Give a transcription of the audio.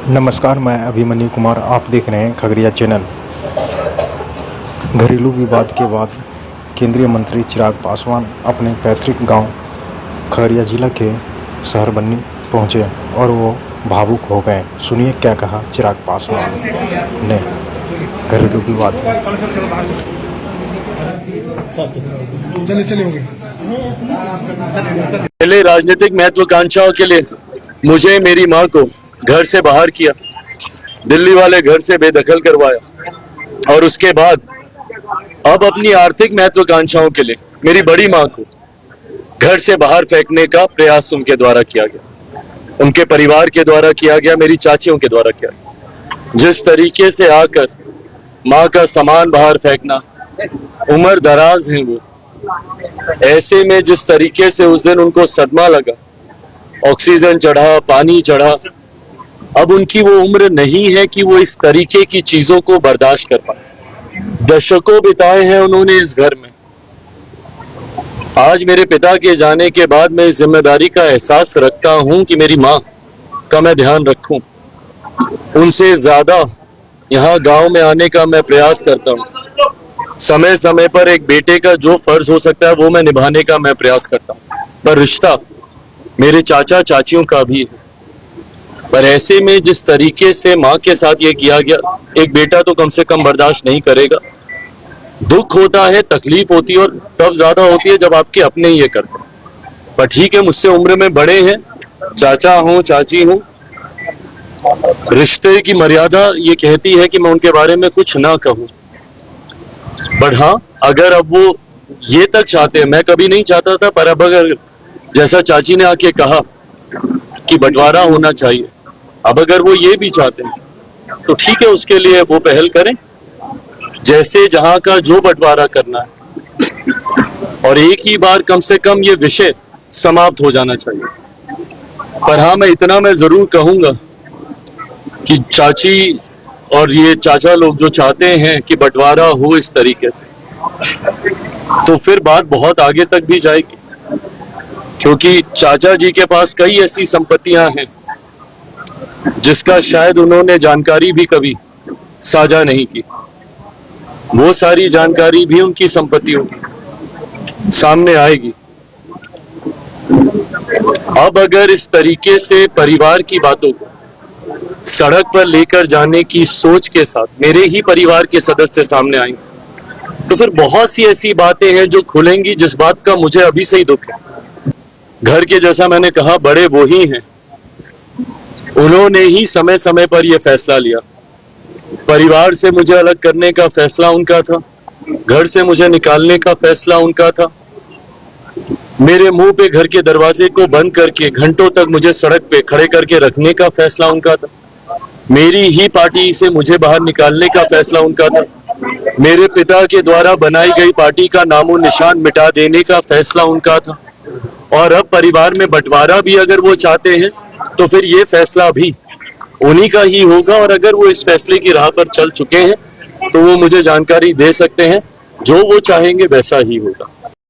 नमस्कार, मैं अभिमन्यु कुमार। आप देख रहे हैं खगड़िया चैनल। घरेलू विवाद के बाद केंद्रीय मंत्री चिराग पासवान अपने पैतृक गांव खगड़िया जिला के शहर बन्नी पहुंचे और वो भावुक हो गए। सुनिए क्या कहा चिराग पासवान ने घरेलू विवाद में। पहले राजनीतिक महत्वाकांक्षाओं के लिए मुझे मेरी मां को घर से बाहर किया, दिल्ली वाले घर से बेदखल करवाया और उसके बाद अब अपनी आर्थिक महत्वाकांक्षाओं के लिए मेरी बड़ी मां को घर से बाहर फेंकने का प्रयास उनके द्वारा किया गया, उनके परिवार के द्वारा किया गया, मेरी चाचियों के द्वारा किया गया। जिस तरीके से आकर मां का सामान बाहर फेंकना, उम्र दराज है वो, ऐसे में जिस तरीके से उस दिन उनको सदमा लगा, ऑक्सीजन चढ़ा, पानी चढ़ा, अब उनकी वो उम्र नहीं है कि वो इस तरीके की चीजों को बर्दाश्त कर पाए। दशकों बिताए हैं उन्होंने इस घर में। आज मेरे पिता के जाने के बाद मैं इस जिम्मेदारी का एहसास रखता हूं कि मेरी मां का मैं ध्यान रखूं। उनसे ज्यादा यहाँ गांव में आने का मैं प्रयास करता हूं। समय समय पर एक बेटे का जो फर्ज हो सकता है वो मैं निभाने का मैं प्रयास करता हूं, पर रिश्ता मेरे चाचा चाचियों का भी है। पर ऐसे में जिस तरीके से मां के साथ ये किया गया, एक बेटा तो कम से कम बर्दाश्त नहीं करेगा। दुख होता है, तकलीफ होती है और तब ज्यादा होती है जब आपके अपने ये करते हैं। पर ठीक है, मुझसे उम्र में बड़े हैं, चाचा हूं, चाची हूं, रिश्ते की मर्यादा ये कहती है कि मैं उनके बारे में कुछ ना कहूं। बट हाँ, अगर अब वो ये तक चाहते हैं, मैं कभी नहीं चाहता था, पर अब अगर जैसा चाची ने आके कहा कि बंटवारा होना चाहिए, अब अगर वो ये भी चाहते हैं तो ठीक है, उसके लिए वो पहल करें, जैसे जहां का जो बंटवारा करना है, और एक ही बार कम से कम ये विषय समाप्त हो जाना चाहिए। पर हाँ, मैं इतना मैं जरूर कहूंगा कि चाची और ये चाचा लोग जो चाहते हैं कि बंटवारा हो इस तरीके से, तो फिर बात बहुत आगे तक भी जाएगी, क्योंकि चाचा जी के पास कई ऐसी संपत्तियां हैं जिसका शायद उन्होंने जानकारी भी कभी साझा नहीं की। वो सारी जानकारी भी उनकी संपत्तियों की सामने आएगी। अब अगर इस तरीके से परिवार की बातों को सड़क पर लेकर जाने की सोच के साथ मेरे ही परिवार के सदस्य सामने आएंगे, तो फिर बहुत सी ऐसी बातें हैं जो खुलेंगी, जिस बात का मुझे अभी से ही दुख है। घर के, जैसा मैंने कहा, बड़े वो ही हैं, उन्होंने ही समय समय पर यह फैसला लिया। परिवार से मुझे अलग करने का फैसला उनका था, घर से मुझे निकालने का फैसला उनका था, मेरे मुंह पे घर के दरवाजे को बंद करके घंटों तक मुझे सड़क पे खड़े करके रखने का फैसला उनका था, मेरी ही पार्टी से मुझे बाहर निकालने का फैसला उनका था, मेरे पिता के द्वारा बनाई गई पार्टी का नामो निशान मिटा देने का फैसला उनका था। और अब परिवार में बंटवारा भी अगर वो चाहते हैं तो फिर ये फैसला भी उन्हीं का ही होगा। और अगर वो इस फैसले की राह पर चल चुके हैं तो वो मुझे जानकारी दे सकते हैं, जो वो चाहेंगे वैसा ही होगा।